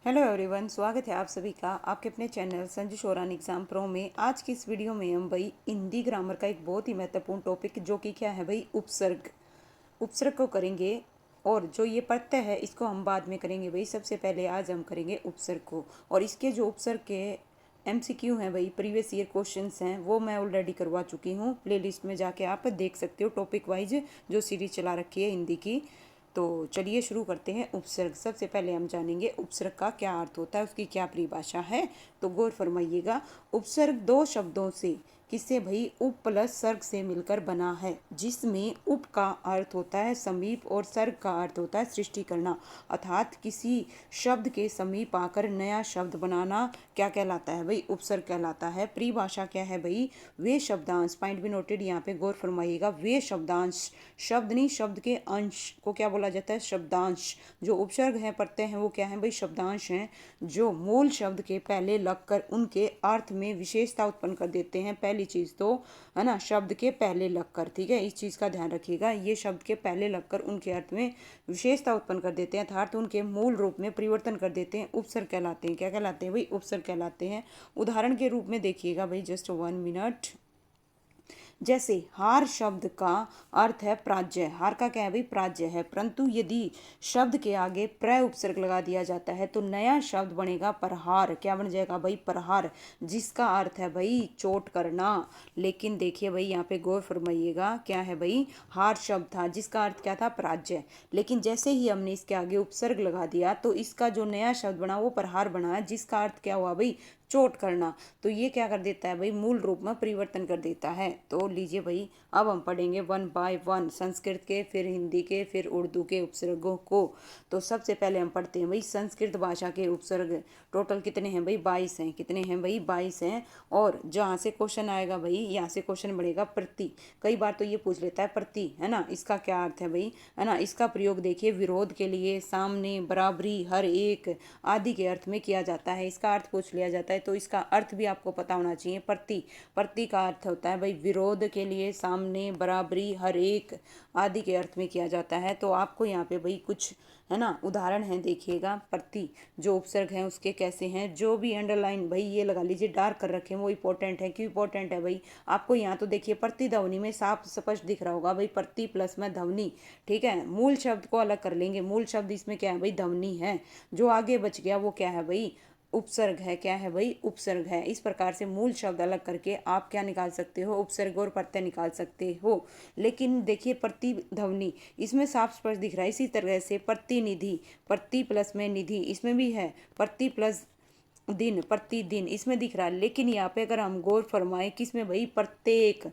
Hello everyone, स्वागत है आप सभी का आपके अपने channel Sanju Sheoran exam pro में। आज की इस वीडियो में हम भाई हिंदी ग्रामर का एक बहुत ही महत्वपूर्ण टॉपिक जो कि क्या है भाई, उपसर्ग। उपसर्ग को करेंगे और जो ये प्रत्यय है इसको हम बाद में करेंगे भाई। सबसे पहले आज हम करेंगे उपसर्ग को, और इसके जो उपसर्ग के MCQ हैं भाई, प्रीवियस ईयर क्वेश्चंस हैं, वो मैं ऑलरेडी करवा चुकी हूँ। प्लेलिस्ट में जाके आप देख सकते हो, टॉपिक वाइज जो सीरीज चला रखी है हिंदी की। तो चलिए शुरू करते हैं। उपसर्ग, सबसे पहले हम जानेंगे उपसर्ग का क्या अर्थ होता है, उसकी क्या परिभाषा है। तो गौर फरमाइएगा। उपसर्ग दो शब्दों से, किससे भाई, उप प्लस सर्ग से मिलकर बना है, जिसमें उप का अर्थ होता है समीप और सर्ग का अर्थ होता है सृष्टि करना। अर्थात किसी शब्द के समीप आकर नया शब्द बनाना क्या कहलाता है भाई, उपसर्ग कहलाता है। परिभाषा क्या है भाई, वे शब्दांश, पॉइंट भी नोटेड यहाँ पे, गौर फरमाइएगा। वे शब्दांश, शब्द नहीं, शब्द के अंश को क्या बोला जाता है, शब्दांश। जो उपसर्ग हैं, प्रत्यय हैं, वो क्या है भाई, शब्दांश हैं, जो मूल शब्द के पहले लगकर उनके अर्थ में विशेषता उत्पन्न कर देते हैं। पहली चीज तो है ना, शब्द के पहले लगकर, ठीक है, इस चीज का ध्यान रखिएगा। ये शब्द के पहले लगकर उनके अर्थ में विशेषता उत्पन्न कर देते हैं, अर्थात उनके मूल रूप में परिवर्तन कर देते हैं, उपसर्ग कहलाते हैं। क्या कहलाते हैं भाई, उपसर्ग कहलाते हैं। उदाहरण के रूप में देखिएगा भाई, जस्ट 1 मिनट। जैसे हार शब्द का अर्थ है प्राज्य, हार का क्या है भाई, प्राज्य है, परंतु यदि शब्द के आगे प्र उपसर्ग लगा दिया जाता है तो नया शब्द बनेगा प्रहार। क्या बन जाएगा भाई, प्रहार, जिसका अर्थ है भाई चोट करना। लेकिन देखिए भाई, यहाँ पे गौर फरमाइएगा, क्या है भाई, हार शब्द था जिसका अर्थ क्या था, प्राज्य। लेकिन जैसे ही हमने इसके आगे उपसर्ग लगा दिया तो इसका जो नया शब्द बना वो प्रहार बना, जिसका अर्थ क्या हुआ भाई, चोट करना। तो ये क्या कर देता है भाई, मूल रूप में परिवर्तन कर देता है। तो लीजिए भाई, अब हम पढ़ेंगे 1 बाय 1, संस्कृत के, फिर हिंदी के, फिर उर्दू के उपसर्गों को। तो सबसे पहले हम पढ़ते हैं भाई संस्कृत भाषा के उपसर्ग। टोटल कितने हैं भाई, 22 हैं। कितने हैं भाई, 22 हैं। और जहाँ से क्वेश्चन आएगा भाई, यहाँ से क्वेश्चन बढ़ेगा प्रति। कई बार तो ये पूछ लेता है प्रति, है ना, इसका क्या अर्थ है भाई, है ना। इसका प्रयोग देखिए, विरोध के लिए, सामने, बराबरी, हर एक आदि के अर्थ में किया जाता है। इसका अर्थ पूछ लिया जाता है तो इसका अर्थ भी आपको पता होना चाहिए। प्रति, प्रति का अर्थ होता है भाई विरोध के लिए, सामने, बराबरी, हर एक आदि के अर्थ में किया जाता है। तो आपको यहाँ पे भाई कुछ, है ना, उदाहरण है, देखिएगा। प्रति जो उपसर्ग हैं उसके कैसे हैं, जो भी अंडरलाइन भाई ये लगा लीजिए, डार्क कर रखे हैं, वो इंपॉर्टेंट है। क्यों इंपॉर्टेंट है भाई, आपको यहाँ तो देखिए प्रतिध्वनि में साफ स्पष्ट दिख रहा होगा भाई, प्रति प्लस में ध्वनि, ठीक है। मूल शब्द को अलग कर लेंगे, मूल शब्द इसमें क्या है भाई, ध्वनि है। जो आगे बच गया वो क्या है भाई, उपसर्ग है। क्या है भाई, उपसर्ग है। इस प्रकार से मूल शब्द अलग करके आप क्या निकाल सकते हो, उपसर्ग और प्रत्यय निकाल सकते हो। लेकिन देखिए प्रतिध्वनि इसमें साफ स्पष्ट दिख रहा है। इसी तरह से प्रतिनिधि, प्रति प्लस में निधि, इसमें भी है। प्रति प्लस दिन, प्रतिदिन, इसमें दिख रहा है। लेकिन यहाँ पे अगर हम गौर फरमाएं, किसमें भाई, प्रत्येक,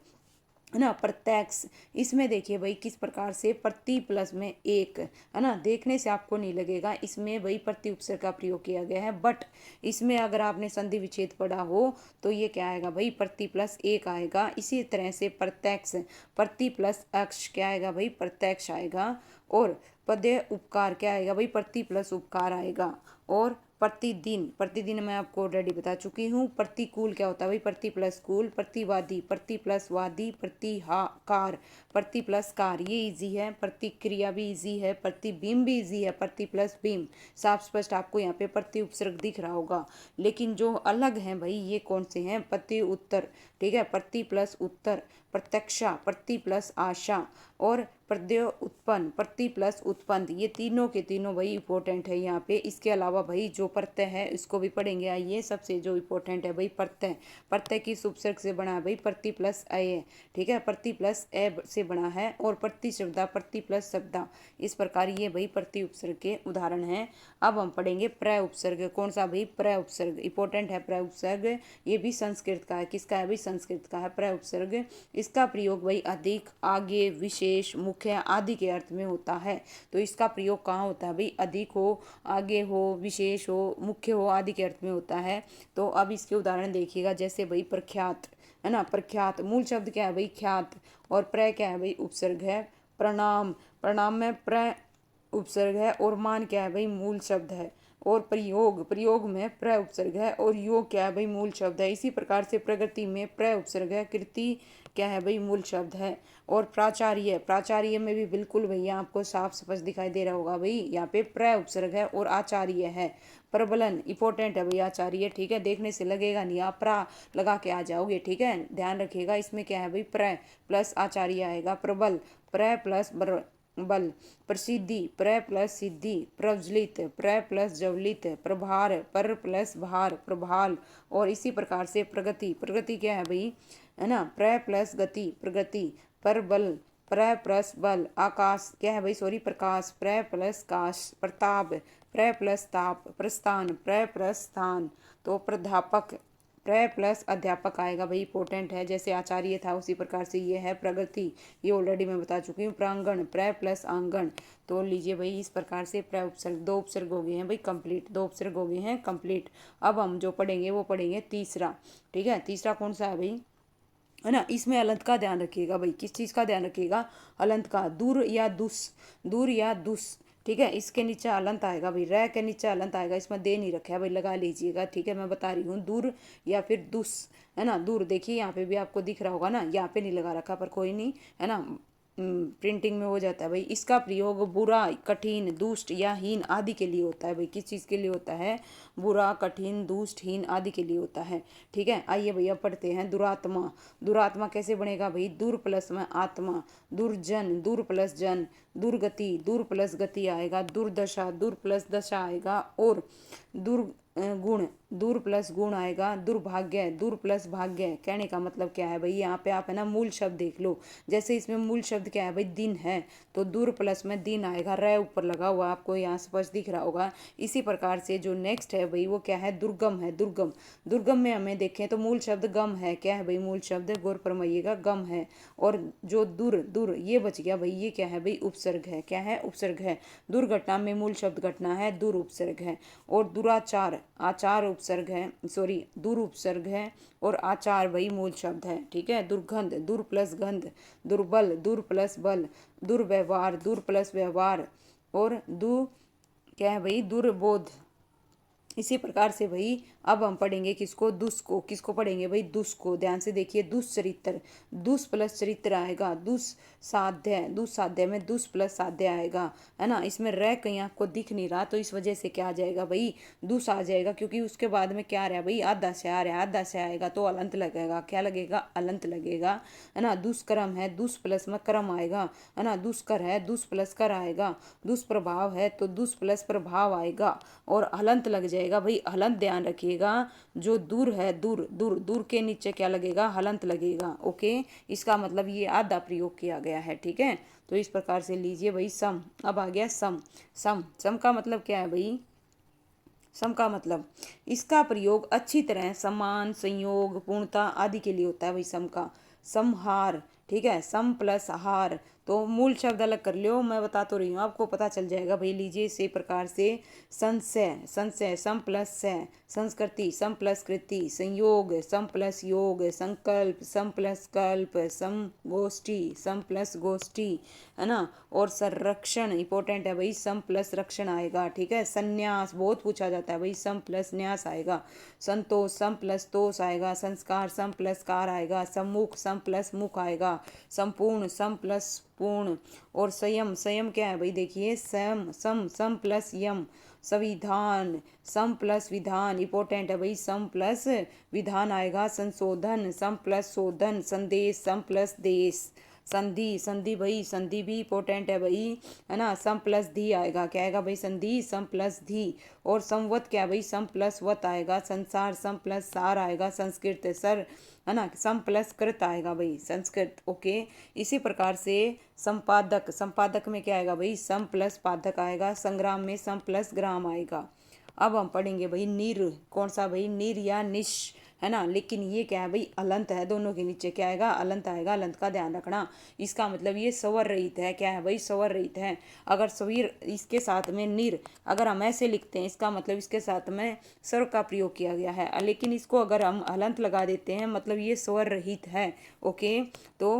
है ना, प्रत्यक्ष, इसमें देखिए भाई किस प्रकार से प्रति प्लस में एक, है ना, देखने से आपको नहीं लगेगा इसमें भाई प्रति उपसर्ग का प्रयोग किया गया है। बट इसमें अगर आपने संधि विच्छेद पढ़ा हो तो ये क्या आएगा भाई, प्रति प्लस एक आएगा। इसी तरह से प्रत्यक्ष, प्रति प्लस अक्ष क्या आएगा भाई, प्रत्यक्ष आएगा। और पद्य उपकार क्या आएगा भाई, प्रति प्लस उपकार आएगा। और प्रतिदिन, प्रतिदिन मैं आपको ऑलरेडी बता चुकी हूँ। प्रतिकूल क्या होता है भाई, प्रति प्लस कूल। प्रतिवादी, प्रति प्लस वादी। प्रतिहाकार, प्रति प्लस कार, ये इजी है। प्रतिक्रिया भी इजी है। प्रतिबिंब भी इजी है, प्रति प्लस बिंब। साफ स्पष्ट आपको यहाँ पे प्रति उपसर्ग दिख रहा होगा। लेकिन जो अलग हैं भाई, ये कौन से हैं, प्रति उत्तर, ठीक है, प्रति प्लस उत्तर। प्रत्यक्षा, प्रति प्लस आशा। और प्रत्यय उत्पन्न, प्रति प्लस उत्पन्न, ये तीनों के तीनों भाई इंपॉर्टेंट है यहाँ पे। इसके अलावा भाई जो प्रत्यय है इसको भी पढ़ेंगे। आइए, सबसे जो इंपॉर्टेंट है भाई प्रत्यय। प्रत्यय किस उपसर्ग से बना है भाई, प्रति प्लस अय, ठीक है, प्रति प्लस ए से बना है। और प्रति शब्दा, प्रति प्लस शब्दा, इस प्रकार ये भाई प्रति उपसर्ग के उदाहरण हैं। अब हम पढ़ेंगे प्र उपसर्ग। कौन सा भाई, प्र उपसर्ग इंपॉर्टेंट है। प्र उपसर्ग ये भी संस्कृत का है। किसका है भाई, संस्कृत का है प्र उपसर्ग। इसका प्रयोग भाई अधिक, आगे, विशेष, मुख्य आदि के अर्थ में होता है। तो इसका प्रयोग कहाँ होता है भाई, अधिक हो, आगे हो, विशेष हो, मुख्य हो आदि के अर्थ में होता है। तो अब इसके उदाहरण देखिएगा। जैसे भाई प्रख्यात, है ना, प्रख्यात, मूल शब्द क्या है भाई, ख्यात। और प्र क्या है भाई, उपसर्ग है। प्रणाम, प्रणाम में प्र उपसर्ग है और मान क्या है भाई मूल शब्द है। और प्रयोग, प्रयोग में प्र उपसर्ग है और योग क्या है भाई मूल शब्द है। इसी प्रकार से प्रगति में प्र उपसर्ग है, कृति क्या है भाई मूल शब्द है। और प्राचार्य, प्राचार्य में भी बिल्कुल भैया आपको साफ स्पष्ट दिखाई दे रहा होगा भाई, यहाँ पे प्र उपसर्ग है और आचार्य है। प्रबलन इंपॉर्टेंट है भैया आचार्य, ठीक है, देखने से लगेगा नहीं, आप प्रा लगा के आ जाओगे, ठीक है, ध्यान रखिएगा। इसमें क्या है भाई प्र प्लस आचार्य आएगा। प्रबल प्र प्लस बल। प्रसिद्धि प्र प्लस सिद्धि। प्रज्वलित प्र प्लस ज्वलित। प्रभार पर प्लस भार प्रभाल। और इसी प्रकार से प्रगति, प्रगति क्या है भाई, है ना, प्र प्लस गति प्रगति। परबल प्र प्लस बल। आकाश क्या है भाई, सॉरी प्रकाश, प्र प्लस काश। प्रताप प्र प्लस ताप। प्रस्थान प्र प्लस स्थान। तो प्राध्यापक प्र प्लस अध्यापक आएगा भाई, इंपॉर्टेंट है। जैसे आचार्य था उसी प्रकार से ये है प्रगति, ये ऑलरेडी मैं बता चुकी हूँ। प्रांगण प्र प्लस आंगन। तो लीजिए भाई इस प्रकार से प्र उपसर्ग, दो उपसर्ग हो गए हैं भाई कंप्लीट, दो उपसर्ग हो गए हैं कंप्लीट। अब हम जो पढ़ेंगे वो पढ़ेंगे तीसरा, ठीक है। तीसरा कौन सा है भाई, है ना, इसमें अलंत का ध्यान रखिएगा भाई। किस चीज़ का ध्यान रखिएगा, अलंत का। दूर या दुस, दूर या दुस, ठीक है, इसके नीचे अलंत आएगा भाई, रह के नीचे अलंत आएगा, इसमें दे नहीं रखा है भाई, लगा लीजिएगा, ठीक है। मैं बता रही हूँ दूर या फिर दुस, है ना। दूर देखिए यहाँ पे भी आपको दिख रहा होगा ना, यहाँ पे नहीं लगा रखा पर कोई नहीं, है ना, प्रिंटिंग में हो जाता है भाई। इसका प्रयोग बुरा, कठिन, दुष्ट या हीन आदि के लिए होता है भाई। किस चीज़ के लिए होता है, बुरा, कठिन, दुष्ट, हीन आदि के लिए होता है, ठीक है। आइए भैया पढ़ते हैं। दुरात्मा, दुरात्मा कैसे बनेगा भाई, दूर प्लस में आत्मा। दुर्जन, दूर प्लस जन। दुर्गति, दूर प्लस गति आएगा। दुर्दशा, दूर प्लस दशा आएगा। और गुण, दूर प्लस गुण आएगा। दुर्भाग्य, दूर प्लस भाग्य। कहने का मतलब क्या है भाई, यहाँ पे आप है ना मूल शब्द देख लो। जैसे इसमें मूल शब्द क्या है भाई, दिन है, तो दूर प्लस में दिन आएगा, रे ऊपर लगा हुआ आपको यहाँ स्पष्ट दिख रहा होगा। इसी प्रकार से जो नेक्स्ट है भाई वो क्या है, दुर्गम है। दुर्गम, दुर्गम में हमें देखें तो मूल शब्द गम है। क्या है भाई मूल शब्द, गौर फरमाइएगा, गम है। और जो दूर, दूर ये बच गया भाई, ये क्या है भाई, उपसर्ग है। क्या है, उपसर्ग है। दुर्घटना में मूल शब्द घटना है, दूर उपसर्ग है। और दुराचार, आचार उपसर्ग है, सॉरी दूर उपसर्ग है। और आचार वही मूल शब्द है, ठीक है। दुर्गंध, दूर प्लस गंध। दुर्बल, दूर प्लस बल। दुर्व्यवहार, दूर प्लस व्यवहार। और क्या है भाई, दुर्बोध। इसी प्रकार से भाई अब हम पढ़ेंगे किसको, दुष् को। किसको पढ़ेंगे भाई, दुष् को। ध्यान से देखिए, दुष्चरित्र, दुष् प्लस चरित्र आएगा। दुस्साध्य, दुस्साध्य में दुष् प्लस साध्य आएगा, है ना। इसमें रह कहीं आपको दिख नहीं रहा तो इस वजह से क्या आ जाएगा भाई, दुष् आ जाएगा, क्योंकि उसके बाद में क्या आ रहा है भाई, आधा से आ रहा है, आधा से आएगा तो अलंत लगेगा। क्या लगेगा, अलंत लगेगा, है ना। दुष्कर्म है, दुष् प्लस में कर्म आएगा, है ना। दुष्कर है, दुष् प्लस कर आएगा। दुष्प्रभाव है तो दुष् प्लस प्रभाव आएगा और हलंत लग जाएगा भाई। हलंत ध्यान रखिएगा, जो दूर है, दूर, दूर, दूर के नीचे क्या लगेगा, हलंत लगेगा, ओके। इसका मतलब ये आधा प्रयोग किया गया है, ठीक है। तो इस प्रकार से लीजिए भाई सम। अब आ गया सम। सम, सम का मतलब क्या है भाई, सम का मतलब इसका प्रयोग अच्छी तरह समान, संयोग, पूर्णता आदि के लिए होता है भाई सम का। समहार, ठीक है, सम प्लस हार। तो मूल शब्द अलग कर लो, मैं बता तो रही हूँ आपको पता चल जाएगा भाई। लीजिए इसी प्रकार से संशय, संशय सम प्लस से। संस्कृति सम प्लस कृति। संयोग सम प्लस योग। संकल्प सम प्लस कल्प। समगोष्ठी सम प्लस गोष्ठी, है ना। और संरक्षण इंपॉर्टेंट है भाई, सम प्लस रक्षण आएगा, ठीक है। संन्यास बहुत पूछा जाता है भाई, सम प्लस न्यास आएगा। संतोष सम प्लस तोष आएगा। संस्कार सम प्लस कार आएगा। सम्मुख सम प्लस मुख आएगा। संपूर्ण सम प्लस पूर्ण। और संयम, संयम क्या है भाई, देखिए सम सम सम प्लस यम। संविधान सम प्लस विधान, इंपॉर्टेंट है भाई, सम प्लस विधान आएगा। संशोधन सम प्लस शोधन। संदेश सम प्लस देश। संधि, संधि भाई, संधि भी इंपॉर्टेंट है भाई, है ना। सम प्लस धी आएगा, क्या आएगा भाई, संधि सम प्लस धी। और संवत क्या भाई, सम प्लस वत आएगा। संसार सम प्लस सार आएगा। संस्कृत सर, है ना, सम प्लस कृत आएगा भाई, संस्कृत, ओके। इसी प्रकार से संपादक, संपादक में क्या आएगा भाई, सम प्लस पादक आएगा। संग्राम में सम प्लस ग्राम आएगा। अब हम पढ़ेंगे भाई निर, कौन सा भाई, निर या निश, है ना। लेकिन ये क्या है भाई, अलंत है, दोनों के नीचे क्या आएगा, अलंत आएगा। अलंत का ध्यान रखना। इसका मतलब ये स्वर रहित है, क्या है भाई, स्वर रहित है। अगर स्वीर इसके साथ में निर, अगर हम ऐसे लिखते हैं इसका मतलब इसके साथ में स्वर का प्रयोग किया गया है, लेकिन इसको अगर हम अलंत लगा देते हैं मतलब ये स्वर रहित है, ओके। तो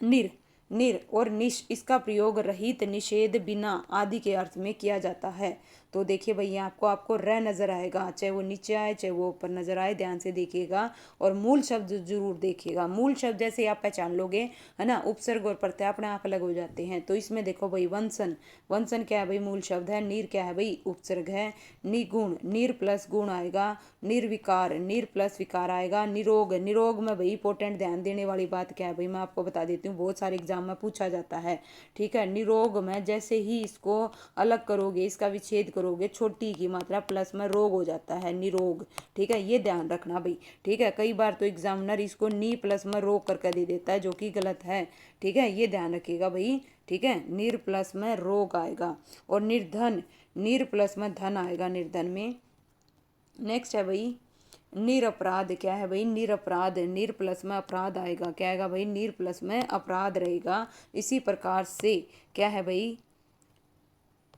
निर, निर और निश इसका प्रयोग रहित, निषेध, बिना आदि के अर्थ में किया जाता है। तो देखिए भैया आपको आपको र नजर आएगा, चाहे वो नीचे आए चाहे वो ऊपर नजर आए, ध्यान से देखिएगा और मूल शब्द जरूर देखिएगा। मूल शब्द जैसे आप पहचान लोगे है ना, उपसर्ग और प्रत्यय अपने आप अलग हो जाते हैं। तो इसमें देखो भाई वंसन, वंसन क्या है भाई मूल शब्द है, नीर क्या है भाई उपसर्ग है, निगुण नीर प्लस गुण आएगा, निर्विकार नीर प्लस विकार आएगा, निरोग, निरोग में भाई इंपॉर्टेंट ध्यान देने वाली बात क्या है भाई मैं आपको बता देती हूँ, बहुत सारे एग्जाम में पूछा जाता है। ठीक है, निरोग में जैसे ही इसको अलग करोगे, इसका विच्छेद करोगे, छोटी की मात्रा प्लस में रोग हो जाता है, निरोग। ठीक है, ये ध्यान रखना भाई। ठीक है, कई बार तो एग्जामिनर इसको नी प्लस में रोग करके दे देता है, जो कि गलत है। ठीक है, ये ध्यान रखिएगा भाई। ठीक है, निर प्लस में रोग आएगा। और निर्धन, नीर प्लस में धन आएगा निर्धन में। नेक्स्ट है भाई निरपराध, क्या है भाई निरपराध, नीर प्लस में अपराध आएगा, क्या आएगा भाई नीर प्लस में अपराध रहेगा। इसी प्रकार से क्या है भाई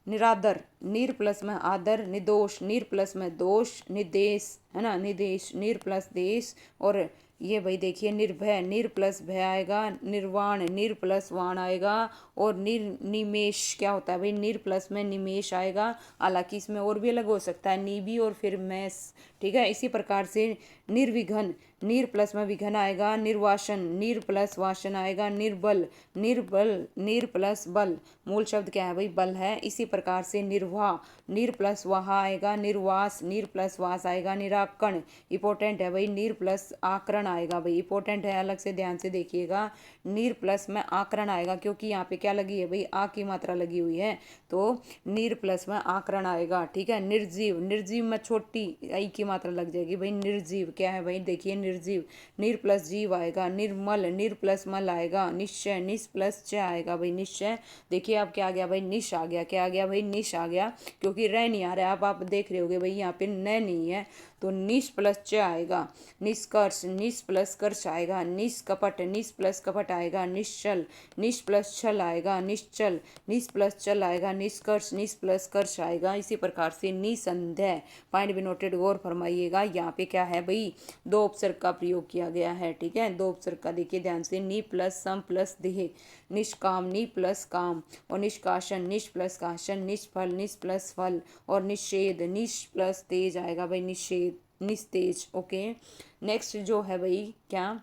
निरादर, नीर प्लस में आदर, निर्दोष नीर प्लस में दोष, निदेश है ना, निदेश नीर प्लस देश। और ये भाई देखिए निर्भय, नीर प्लस भय आएगा, निर्वाण नीर प्लस वाण आएगा। और निमेश क्या होता है भाई नीर प्लस में निमेश आएगा, हालांकि इसमें और भी अलग हो सकता है, नी भी और फिर मैस। ठीक है, इसी प्रकार से निर्विघन, नीर प्लस में विघन आएगा, निर्वासन नीर प्लस वासन आएगा, निर्बल, निर्बल नीर प्लस बल, मूल शब्द क्या है भाई बल है। इसी प्रकार से निर्वाह, नीर प्लस वाह आएगा, निर्वास नीर प्लस वास आएगा, निराकरण इंपॉर्टेंट है भाई नीर प्लस आकरण आएगा, भाई इंपॉर्टेंट है, अलग से ध्यान से देखिएगा। नीर प्लस में आकरण आएगा, क्योंकि यहाँ पे क्या लगी है भाई आ की मात्रा लगी हुई है, तो नीर प्लस में आकरण आएगा। ठीक है, निर्जीव, निर्जीव में छोटी आई की मात्रा लग जाएगी भाई, निर्जीव क्या है भाई देखिए निर्जीव, नीर प्लस जीव आएगा, निर्मल नीर प्लस मल आएगा, निश्चय निश प्लस च आएगा भाई निश्चय। देखिए अब क्या आ गया भाई निश आ गया, क्या आ गया भाई निश आ गया, क्योंकि रह नहीं आ रहा है, आप देख रहे होगे भाई यहाँ पे न नहीं है, तो निश प्लस च आएगा। निष्कर्ष निश प्लस कर्ष आएगा, निष्कपट निश प्लस कपट आएगा, निश्चल निश प्लस छल आएगा, निश्चल निश प्लस चल आएगा, निष्कर्ष निश प्लस कर्ष आएगा। इसी प्रकार से निसंदेह, पॉइंट भी नोटेड गौर फरमाइएगा, यहाँ पे क्या है भाई दो उपसर्ग का प्रयोग किया गया है। ठीक है, दो उपसर्ग का देखिए ध्यान से, नी प्लस सम प्लस देह, निष्काम नी प्लस काम, और निष्कासन निश प्लस काशन, निष्फल निश प्लस फल, और निषेध निश प्लस तेज आएगा भाई निषेध निस्तेज। ओके, नेक्स्ट जो है भाई क्या,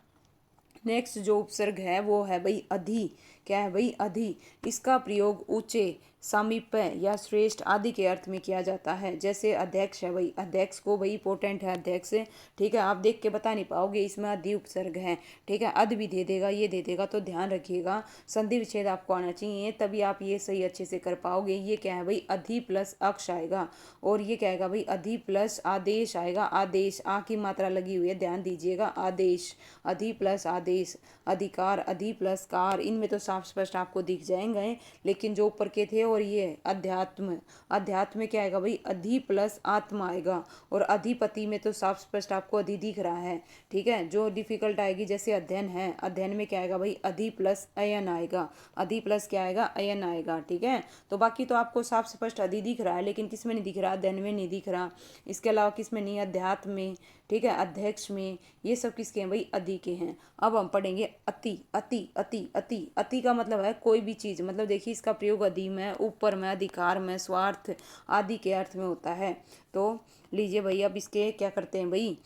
नेक्स्ट जो उपसर्ग है वो है भाई अधि, क्या है भाई अधि, इसका प्रयोग ऊंचे, सामीप्य या श्रेष्ठ आदि के अर्थ में किया जाता है। जैसे अध्यक्ष है भाई, अध्यक्ष को भाई इंपॉर्टेंट है अध्यक्ष। ठीक है, आप देख के बता नहीं पाओगे इसमें अधि उपसर्ग है। ठीक है, अध भी दे देगा, ये दे देगा, तो ध्यान रखिएगा संधि विच्छेद आपको आना चाहिए, तभी आप ये सही अच्छे से कर पाओगे। ये क्या है भाई अधि प्लस अक्ष आएगा, और ये क्या आएगा भाई अधि प्लस आदेश आएगा, आदेश आ की मात्रा लगी हुई है, ध्यान दीजिएगा, आदेश अधि प्लस आदेश, अधिकार अधि प्लस कार, इनमें तो साफ स्पष्ट आपको दिख जाएंगे, लेकिन जो ऊपर के थे, और ये अध्यात्म, अध्यात्म में क्या आएगा भाई अधि प्लस आत्मा आएगा, और अधिपति में तो साफ स्पष्ट आपको अधि दिख रहा है। ठीक है, जो डिफिकल्ट आएगी जैसे अध्ययन है, अध्ययन में क्या आएगा भाई अधि प्लस अयन आएगा, अधि प्लस क्या आएगा अयन आएगा। ठीक है, तो बाकी तो आपको साफ स्पष्ट अधि दिख रहा है, लेकिन किस में नहीं दिख रहा, अध्ययन में नहीं दिख रहा, इसके अलावा किस में नहीं, अध्यात्म में। ठीक है, अध्यक्ष में, ये सब किसके हैं भाई अधि के हैं। अब हम पढ़ेंगे अति, अति अति अति, अति का मतलब है कोई भी चीज़, मतलब देखिए इसका प्रयोग अधि में, ऊपर में, अधिकार में, स्वार्थ आदि के अर्थ में होता है। तो लीजिए भाई अब इसके क्या करते हैं भाई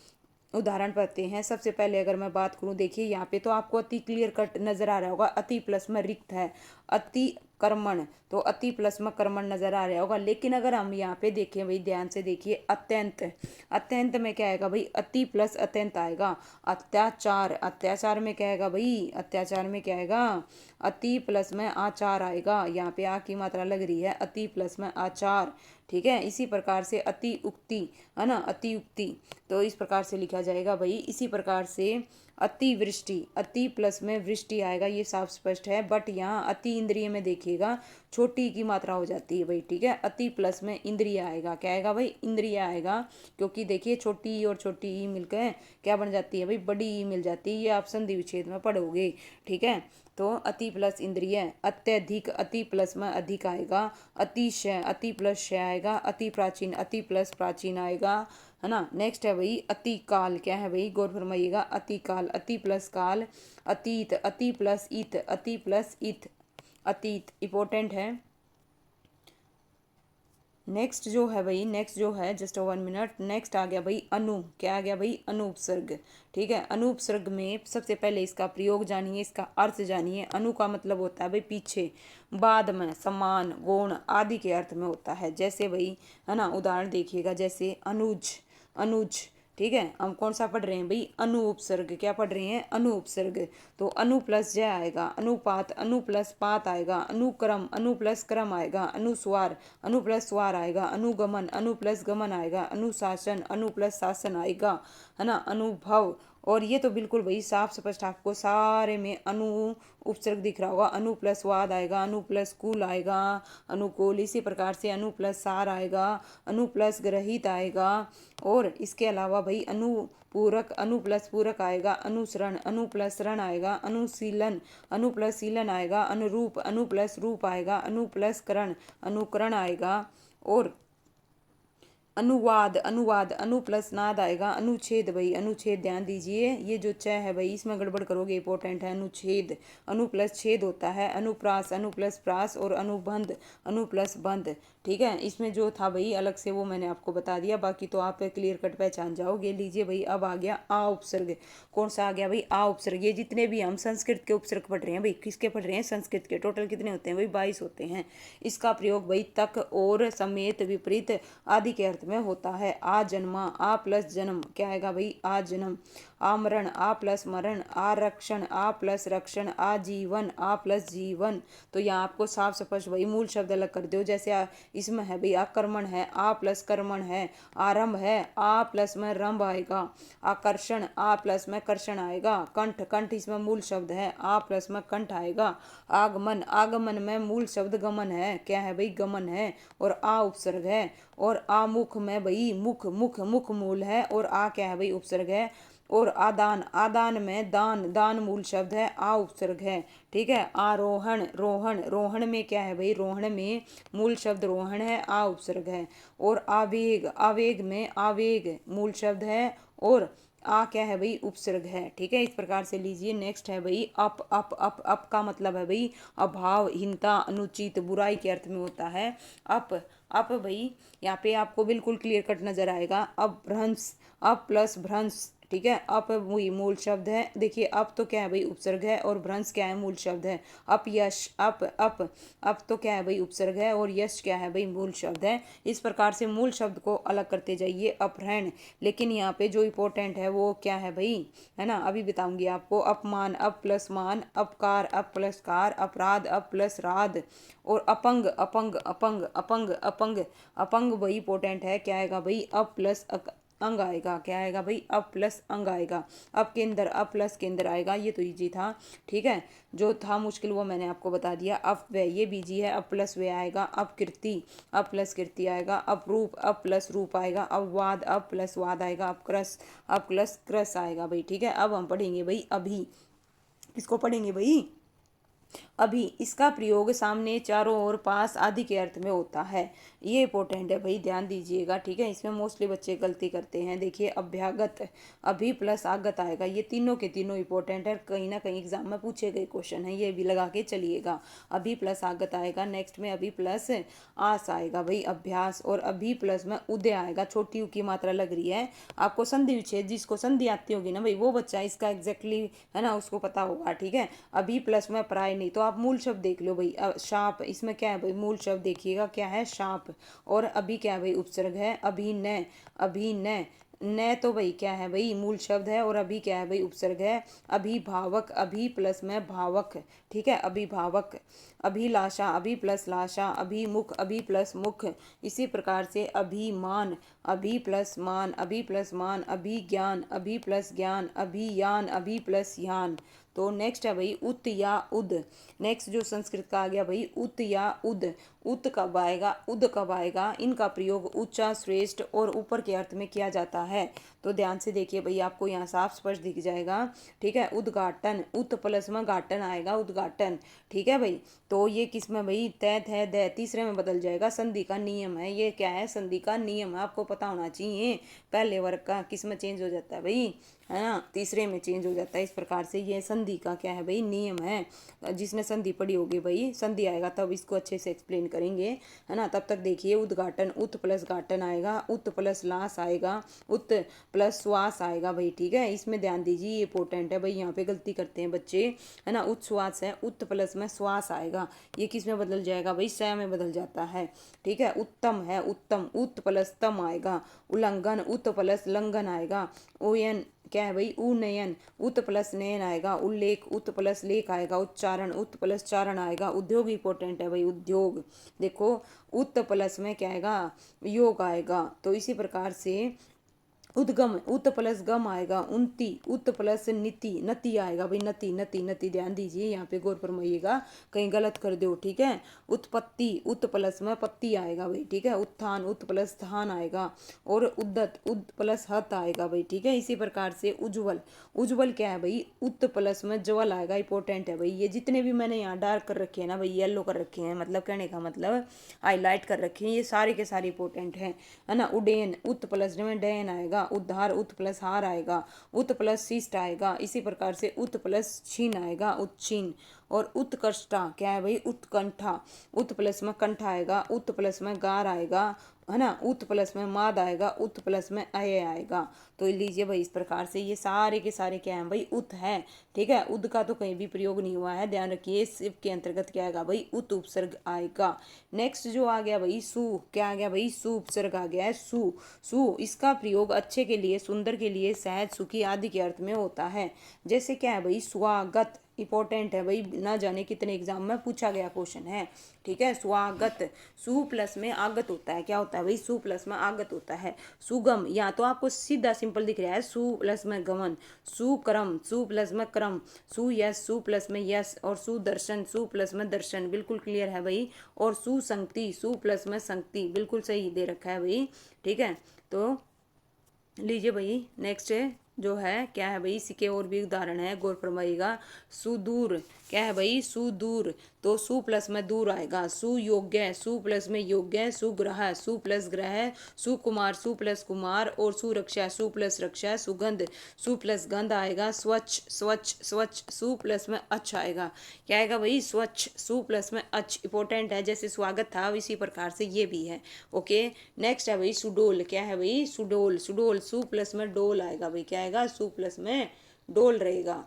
उदाहरण पढ़ते हैं। सबसे पहले अगर मैं बात करूं, देखिए यहाँ पे तो आपको अति क्लियर कट नजर आ रहा होगा, अति प्लस में रिक्त है, अति कर्मण, तो अति प्लस में कर्मण नजर आ रहा होगा। लेकिन अगर हम यहाँ पे देखें भाई ध्यान से देखिए, अत्यंत, अत्यंत में क्या आएगा भाई अति प्लस अत्यंत आएगा। अत्याचार, अत्याचार में क्या आएगा भाई, अत्याचार में क्या आएगा अति प्लस में आचार आएगा, यहाँ पे आ की मात्रा लग रही है, अति प्लस में आचार। ठीक है, इसी प्रकार से अति उक्ति है ना, अति उक्ति, तो इस प्रकार से लिखा जाएगा भाई। इसी प्रकार से अति वृष्टि, अति प्लस में वृष्टि आएगा, ये साफ स्पष्ट है, बट यहाँ अति इंद्रिय में देखिएगा छोटी की मात्रा हो जाती है भाई। ठीक है, अति प्लस में इंद्रिय आएगा, क्या आएगा भाई इंद्रिय आएगा, क्योंकि देखिए छोटी ई और छोटी ई मिलकर क्या बन जाती है भाई बड़ी ई मिल जाती है, ये आप संधि विच्छेद में पढ़ोगे। ठीक है, तो अति प्लस इंद्रिय, अत्यधिक, अति प्लस में अधिक आएगा, अतिशय, अति प्लस शय आएगा, अति प्राचीन, अति प्लस प्राचीन आएगा, है ना। नेक्स्ट है भाई अति काल, क्या है भाई, गौर फरमाइएगा, अति काल, अति प्लस काल, अतीत, अति प्लस इत, अति प्लस इत, अतीत इंपॉर्टेंट है। नेक्स्ट जो है भाई, नेक्स्ट जो है, जस्ट 1 मिनट, नेक्स्ट आ गया भाई अनु, क्या आ गया भाई, अनुपसर्ग। ठीक है, अनुपसर्ग में सबसे पहले इसका प्रयोग जानिए, इसका अर्थ जानिए। अनु का मतलब होता है भाई पीछे, बाद में, समान, गुण आदि के अर्थ में होता है। जैसे भाई, है ना, उदाहरण देखिएगा, जैसे अनुज, अनुज। ठीक है, हम कौन सा पढ़ रहे हैं भाई, अनु उपसर्ग, क्या पढ़ रहे हैं, अनु उपसर्ग। तो अनु प्लस जय आएगा, अनुपात, अनु प्लस पात आएगा, अनुक्रम, अनु प्लस क्रम आएगा, अनुस्वार, अनु प्लस स्वार आएगा, अनुगमन, अनु प्लस गमन आएगा, अनुशासन, अनु प्लस शासन आएगा, है ना, अनुभव। और ये तो बिल्कुल भाई साफ स्पष्ट आपको सारे में अनु उपसर्ग दिख रहा होगा। अनु प्लस वाद आएगा, अनु प्लस कुल आएगा, अनुकूल, इसी प्रकार से अनु प्लस सार आएगा, अनु प्लस ग्रहित आएगा। और इसके अलावा भाई अनुपूरक, अनु प्लस पूरक आएगा, अनुसरण, अनु प्लस रण आएगा, अनुशीलन, अनु प्लस शीलन आएगा, अनुरूप, अनु प्लस रूप आएगा, अनु प्लस करण, अनुकरण आएगा। और अनुवाद, अनुवाद, अनु प्लस नाद आएगा, अनुच्छेद, भाई अनुच्छेद ध्यान दीजिए, ये जो च है भाई इसमें गड़बड़ करोगे, इंपॉर्टेंट है, अनुच्छेद, अनु प्लस छेद होता है, अनुप्रास, अनु प्लस प्रास, और अनुबंध, अनु प्लस बंध। ठीक है, इसमें जो था भाई अलग से वो मैंने आपको बता दिया, बाकी तो आप क्लियर कट पहचान जाओगे। लीजिए भाई, अब आ गया आ उपसर्ग। कौन सा आ गया भाई, आ उपसर्ग। ये जितने भी हम संस्कृत के उपसर्ग पढ़ रहे हैं भाई, किसके पढ़ रहे हैं, संस्कृत के। टोटल कितने होते हैं भाई, 22 होते हैं। इसका प्रयोग भाई तक, और, समेत, विपरीत आदि के अर्थ में होता है। आ जन्मा, आ प्लस जन्म, क्या आएगा भाई, आ जन्म। आमरण, आ प्लस मरण, आरक्षण, आ प्लस रक्षण, आजीवन, आ प्लस जीवन। तो यहाँ आपको साफ स्पष्ट भाई मूल शब्द अलग कर दो। जैसे इसमें है भाई आक्रमण है, आ प्लस कर्मण है, आरंभ है, आ प्लस में रंभ आएगा, आकर्षण, आ प्लस में कर्षण आएगा, कंठ, कंठ इसमें मूल शब्द है, आ प्लस में कंठ आएगा, आगमन, आगमन में मूल शब्द गमन है, क्या है भाई, गमन है, और आ उपसर्ग है। और आमुख में भाई मुख, मुख, मुख मूल है, और आ क्या है भाई, उपसर्ग है। और आदान, आदान में दान, दान मूल शब्द है, आ उपसर्ग है। ठीक है, आरोहण, रोहण, रोहण में क्या है भाई, रोहण में मूल शब्द रोहण है, आ उपसर्ग है। और आवेग, आवेग में आवेग मूल शब्द है, और आ क्या है भाई, उपसर्ग है। ठीक है, इस प्रकार से लीजिए। नेक्स्ट है भाई अप, अप, अप, अप का मतलब है भाई अभाव, हीनता, अनुचित, बुराई के अर्थ में होता है अप। अप भाई यहाँ पे आपको बिल्कुल क्लियर कट नजर आएगा। अपभ्रंश, अप प्लस भ्रंश। ठीक है, अप वही मूल शब्द है। देखिए अप तो क्या है भाई, उपसर्ग है, और भ्रंश क्या है, मूल शब्द है। अपयश, अप तो क्या है भाई, उपसर्ग है, और यश क्या है भाई, मूल शब्द है। इस प्रकार से मूल शब्द को अलग करते जाइए। अपहरण, लेकिन यहाँ पे जो इंपॉर्टेंट है वो क्या है भाई, है ना, अभी बताऊंगी आपको। अपमान, अप प्लस मान, अपकार, अप प्लस कार, अपराध, अप प्लस राध। और अपंग, अपंग, अपंग, अपंग, अपंग, अपंग वही इंपॉर्टेंट है, क्या आएगा भाई, अप प्लस अंग आएगा, क्या आएगा भाई, अप प्लस अंग आएगा। अब केंद्र, अप प्लस केंद्र आएगा, ये तो इजी था। ठीक है, जो था मुश्किल वो मैंने आपको बता दिया। अप वे, ये भी इजी है, अप प्लस वे आएगा। अप कीर्ति, अप प्लस कीर्ति आएगा। अप रूप, अप प्लस रूप आएगा। अब वाद, अप प्लस वाद आएगा। अब क्रस, अप प्लस क्रस आएगा भाई। ठीक है, अब हम पढ़ेंगे भाई अभी, इसको पढ़ेंगे भाई अभी। इसका प्रयोग सामने, चारों ओर, पास आदि के अर्थ में होता है। ये इंपॉर्टेंट है भाई, ध्यान दीजिएगा। ठीक है, इसमें मोस्टली बच्चे गलती करते हैं। देखिए अभ्यागत, अभी प्लस आगत आएगा। ये तीनों के तीनों इंपॉर्टेंट है, कहीं ना कहीं एग्जाम में पूछे गए क्वेश्चन है, ये भी लगा के चलिएगा। अभी प्लस आगत आएगा। नेक्स्ट में अभी प्लस आस आएगा भाई, अभ्यास। और अभी प्लस में उदय आएगा। छोटी उ की मात्रा लग रही है आपको। संधि विच्छेद, जिसको संधि आती होगी ना भाई, वो बच्चा इसका एग्जैक्टली, है ना, उसको पता होगा। ठीक है, अभी प्लस में प्राय नहीं, तो आप मूल शब्द देख लो भाई। शाप, इसमें क्या है भाई, मूल शब्द देखिएगा, क्या है, शाप। और अभी क्या है भाई, उपसर्ग है। अभिनय, अभिनय, न तो भाई क्या है भाई, मूल शब्द है, और अभी क्या है भाई, उपसर्ग है। अभिभावक, अभी प्लस में भावक। ठीक है, अभिभावक। अभिलाषा, अभी प्लस लाशा। अभिमुख, अभी प्लस मुख। इसी प्रकार से अभिमान, अभी प्लस मान, अभी प्लस मान। अभिज्ञान, अभी प्लस ज्ञान। अभियान, अभी प्लस यान। तो नेक्स्ट है भाई उत या उद। नेक्स्ट जो संस्कृत का आ गया भाई उत या उद। उत कब आएगा, उद कब आएगा। इनका प्रयोग ऊंचा, श्रेष्ठ और ऊपर के अर्थ में किया जाता है। तो ध्यान से देखिए भाई, आपको यहाँ साफ स्पष्ट दिख जाएगा। ठीक है, उद्घाटन, उत प्लस में घाटन आएगा, उद्घाटन। ठीक है भाई, तो ये किस में भाई, तैत है दै, तीसरे में बदल जाएगा, संधि का नियम है। ये क्या है, संधि का नियम है, आपको पता होना चाहिए। पहले वर्ग का किस में चेंज हो जाता है भाई, है ना, तीसरे में चेंज हो जाता है। इस प्रकार से ये संधि का क्या है भाई, नियम है। जिसने संधि पढ़ी होगी भाई, संधि आएगा तब इसको अच्छे से एक्सप्लेन करेंगे, है ना। तब तक देखिए, उद्घाटन, उत प्लस घाटन आएगा, उत प्लस लास आएगा, उत प्लस श्वास आएगा भाई। ठीक है, इसमें ध्यान दीजिए, ये इंपॉर्टेंट है भाई, यहाँ पे गलती करते हैं बच्चे, है ना। उच्छ्वास है, उत प्लस में श्वास आएगा, ये किस में बदल जाएगा भाई, स में बदल जाता है। ठीक है, उत्तम है, उत्तम, उत प्लस तम आएगा, उल्लंघन, उत प्लस लंघन आएगा, ओयन क्या है भाई, उन्नयन, उत प्लस नयन आएगा, उल्लेख, उत प्लस लेख आएगा, उच्चारण, उत प्लस चारण आएगा। उद्योग इंपॉर्टेंट है भाई, उद्योग। देखो, उत प्लस में क्या आएगा, योग आएगा। तो इसी प्रकार से उद्गम, उत प्लस गम आएगा, उन्ति, उत प्लस नीति, नति आएगा भाई, नति, नति, नति। ध्यान दीजिए, यहाँ पे गौर फरमाइएगा, कहीं गलत कर दो। ठीक है, उत्पत्ति, उत प्लस में पत्ती आएगा भाई। ठीक है, उत्थान, उत प्लस थान आएगा, और उद्दत, उद प्लस हत आएगा भाई। ठीक है, इसी प्रकार से उज्ज्वल, उज्ज्वल क्या है भाई, उत प्लस में ज्वल आएगा, इंपॉर्टेंट है भाई। ये जितने भी मैंने यहाँ डार्क कर रखे हैं ना भाई, येलो कर रखे हैं, मतलब कहने का मतलब हाईलाइट कर रखे हैं, ये सारे के सारे इंपॉर्टेंट है ना। उडेन, उत प्लस में डैन आएगा, उद्धार, उत प्लस हार आएगा, उत प्लस शिष्ट आएगा। इसी प्रकार से उत प्लस छीन आएगा, उत्छीन। और उत्कृष्टा क्या है भाई, उत्कंठा, उत प्लस में कंठा आएगा, उत प्लस में गार आएगा, है ना। उत प्लस में माद आएगा, उत प्लस में अय आएगा। तो लीजिए भाई, इस प्रकार से ये सारे के सारे क्या है भाई, उत है। ठीक है, उद का तो कहीं भी प्रयोग नहीं हुआ है, ध्यान रखिए। सिर्फ के अंतर्गत क्या आएगा भाई, उत उपसर्ग आएगा। नेक्स्ट जो आ गया भाई, सु, क्या आ गया भाई, सु उपसर्ग आ गया है, सु। सु, इसका प्रयोग अच्छे के लिए, सुंदर के लिए, सहज, सुखी आदि के अर्थ में होता है। जैसे क्या है भाई, स्वागत, इंपॉर्टेंट है भाई, ना जाने कितने एग्जाम में पूछा गया क्वेश्चन है। ठीक है, स्वागत, सु प्लस में आगत होता है, क्या होता है भाई, सु प्लस में आगत होता है। सुगम, या तो आपको सीधा सिंपल दिख रहा है, सु प्लस में गमन। सुक्रम, सु प्लस में क्रम। सुयश, सु प्लस में यश। और सुदर्शन, सु प्लस में दर्शन, बिल्कुल क्लियर है भाई। और सुसंगति, सु प्लस में संगति, बिल्कुल सही दे रखा है भाई। ठीक है, तो लीजिए भाई, नेक्स्ट जो है क्या है भाई, इसके और भी उदाहरण है, गौर फरमाइएगा। सुदूर, क्या है भाई, सुदूर, तो सु प्लस में दूर आएगा। सुयोग्य, सु प्लस में योग्य, सुग्रह, सु प्लस ग्रह, सुकुमार, सु प्लस कुमार। और सुरक्षा, सु प्लस रक्षा, सुगंध, सु प्लस गंध आएगा। स्वच्छ, स्वच्छ, स्वच्छ, सु प्लस में अच्छ आएगा, क्या आएगा भाई, स्वच्छ, सु प्लस में अच्छ, इंपॉर्टेंट है। जैसे स्वागत था इसी प्रकार से ये भी है। ओके, नेक्स्ट है भाई सुडोल, क्या है भाई, सुडोल, सुडोल, सु प्लस में डोल आएगा भाई, क्या आएगा, सु प्लस में डोल रहेगा।